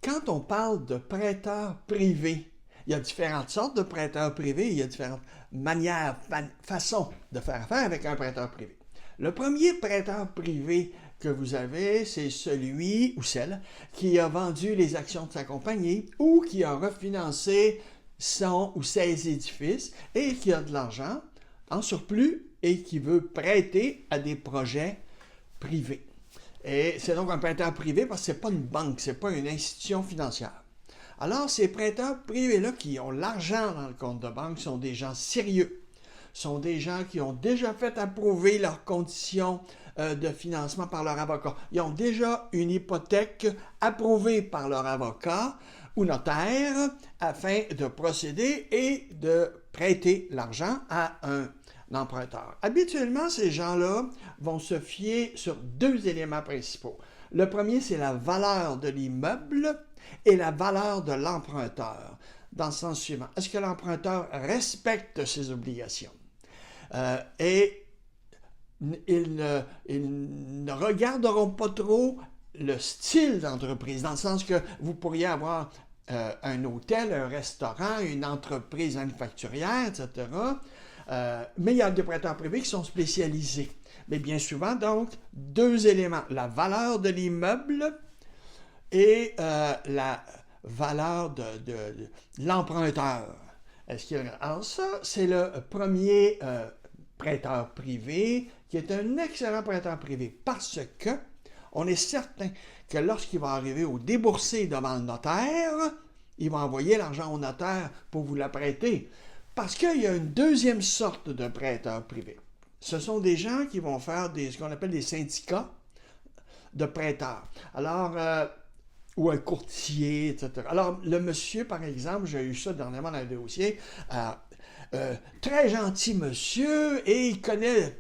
quand on parle de prêteurs privés, il y a différentes sortes de prêteurs privés, il y a différentes manières, façons de faire affaire avec un prêteur privé. Le premier prêteur privé que vous avez, c'est celui ou celle qui a vendu les actions de sa compagnie ou qui a refinancé son ou ses édifices et qui a de l'argent en surplus et qui veut prêter à des projets privés. Et c'est donc un prêteur privé parce que ce n'est pas une banque, ce n'est pas une institution financière. Alors, ces prêteurs privés-là qui ont l'argent dans le compte de banque sont des gens sérieux, sont des gens qui ont déjà fait approuver leurs conditions de financement par leur avocat. Ils ont déjà une hypothèque approuvée par leur avocat ou notaire afin de procéder et de prêter l'argent à un emprunteur. Habituellement, ces gens-là vont se fier sur deux éléments principaux. Le premier, c'est la valeur de l'immeuble et la valeur de l'emprunteur, dans le sens suivant. Est-ce que l'emprunteur respecte ses obligations? Et ils ne regarderont pas trop le style d'entreprise, dans le sens que vous pourriez avoir un hôtel, un restaurant, une entreprise manufacturière, etc. Mais il y a des prêteurs privés qui sont spécialisés. Mais bien souvent, donc, deux éléments. La valeur de l'immeuble et la valeur de l'emprunteur. Alors ça, c'est le premier prêteur privé qui est un excellent prêteur privé parce que on est certain que lorsqu'il va arriver au déboursé devant le notaire, il va envoyer l'argent au notaire pour vous la prêter. Parce qu'il y a une deuxième sorte de prêteurs privés. Ce sont des gens qui vont faire ce qu'on appelle des syndicats de prêteurs. Alors, ou un courtier, etc. Alors, le monsieur, par exemple, j'ai eu ça dernièrement dans le dossier, très gentil monsieur, et il connaît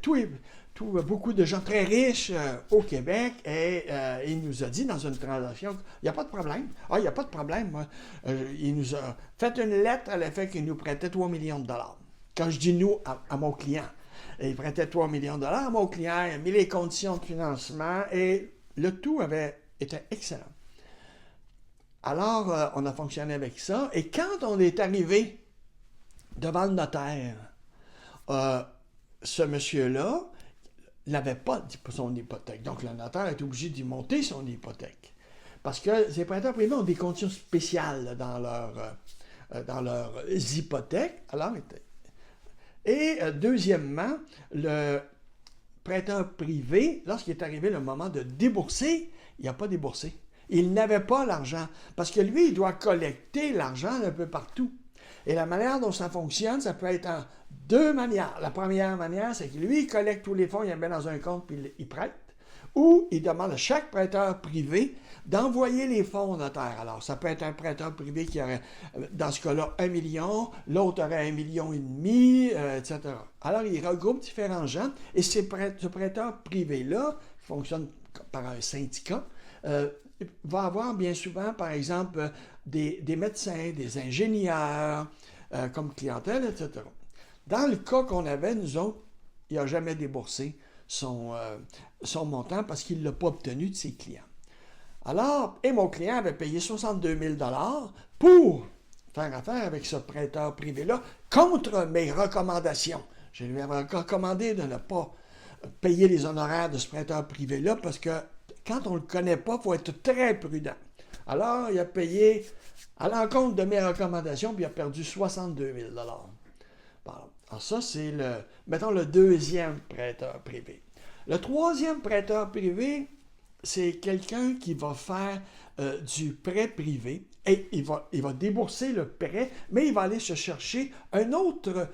beaucoup de gens très riches au Québec, et il nous a dit dans une transaction, il n'y a pas de problème. Ah, il n'y a pas de problème. Il nous a fait une lettre à l'effet qu'il nous prêtait 3 millions de dollars. Quand je dis nous, à mon client. Et il prêtait 3 millions de dollars à mon client, il a mis les conditions de financement, et le tout avait été excellent. Alors, on a fonctionné avec ça, et quand on est arrivé devant le notaire, ce monsieur-là n'avait pas son hypothèque. Donc, le notaire est obligé d'y monter son hypothèque. Parce que ces prêteurs privés ont des conditions spéciales dans leurs hypothèques. Alors, deuxièmement, le prêteur privé, lorsqu'il est arrivé le moment de débourser, il n'a pas déboursé. Il n'avait pas l'argent. Parce que lui, il doit collecter l'argent un peu partout. Et la manière dont ça fonctionne, ça peut être en deux manières. La première manière, c'est que lui, il collecte tous les fonds, il les met dans un compte, puis il prête. Ou il demande à chaque prêteur privé d'envoyer les fonds au notaire. Alors, ça peut être un prêteur privé qui aurait, dans ce cas-là, 1 million, l'autre aurait 1,5 million, etc. Alors, il regroupe différents gens, et ce prêteur privé-là, qui fonctionne par un syndicat, va avoir bien souvent, par exemple, des médecins, des ingénieurs comme clientèle, etc. Dans le cas qu'on avait, nous autres, il n'a jamais déboursé son montant parce qu'il ne l'a pas obtenu de ses clients. Alors, et mon client avait payé 62 000 $ pour faire affaire avec ce prêteur privé-là contre mes recommandations. Je lui avais recommandé de ne pas payer les honoraires de ce prêteur privé-là parce que quand on ne le connaît pas, il faut être très prudent. Alors, il a payé à l'encontre de mes recommandations, puis il a perdu 62 000 $. Bon, alors ça, c'est le deuxième prêteur privé. Le troisième prêteur privé, c'est quelqu'un qui va faire du prêt privé et il va débourser le prêt, mais il va aller se chercher un autre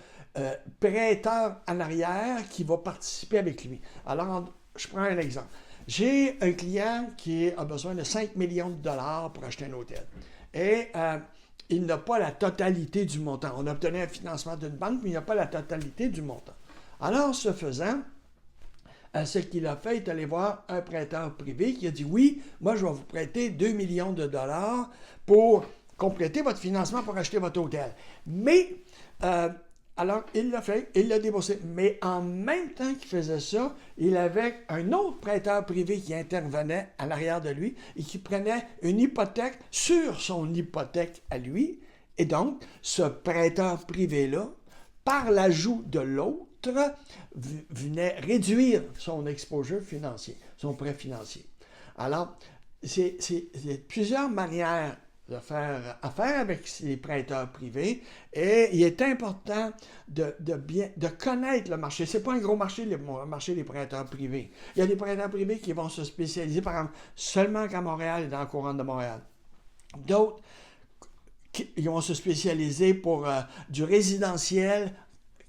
prêteur en arrière qui va participer avec lui. Alors, je prends un exemple. J'ai un client qui a besoin de 5 millions de dollars pour acheter un hôtel. Et il n'a pas la totalité du montant. On a obtenu un financement d'une banque, mais il n'a pas la totalité du montant. Alors, ce faisant, ce qu'il a fait, il est allé voir un prêteur privé qui a dit « Oui, moi, je vais vous prêter 2 millions de dollars pour compléter votre financement pour acheter votre hôtel. Mais Alors, il l'a fait, il l'a déboursé. Mais en même temps qu'il faisait ça, il avait un autre prêteur privé qui intervenait à l'arrière de lui et qui prenait une hypothèque sur son hypothèque à lui. Et donc, ce prêteur privé-là, par l'ajout de l'autre, venait réduire son exposure financier, son prêt financier. Alors, c'est plusieurs manières de faire affaire avec les prêteurs privés et il est important de connaître le marché. Ce n'est pas un gros marché, le marché des prêteurs privés. Il y a des prêteurs privés qui vont se spécialiser, par exemple, seulement qu'à Montréal et dans la couronne de Montréal. D'autres ils vont se spécialiser pour du résidentiel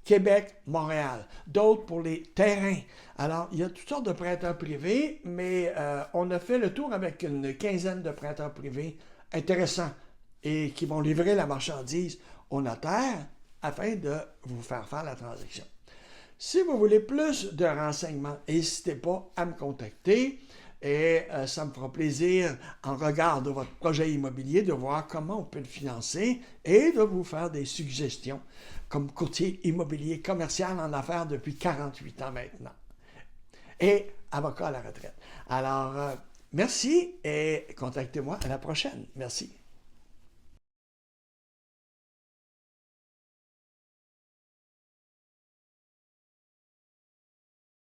Québec, Montréal. D'autres pour les terrains. Alors, il y a toutes sortes de prêteurs privés, mais on a fait le tour avec une quinzaine de prêteurs privés intéressants et qui vont livrer la marchandise au notaire afin de vous faire la transaction. Si vous voulez plus de renseignements, n'hésitez pas à me contacter et ça me fera plaisir, en regard de votre projet immobilier, de voir comment on peut le financer et de vous faire des suggestions comme courtier immobilier commercial en affaires depuis 48 ans maintenant et avocat à la retraite. Alors, merci et contactez-moi à la prochaine. Merci.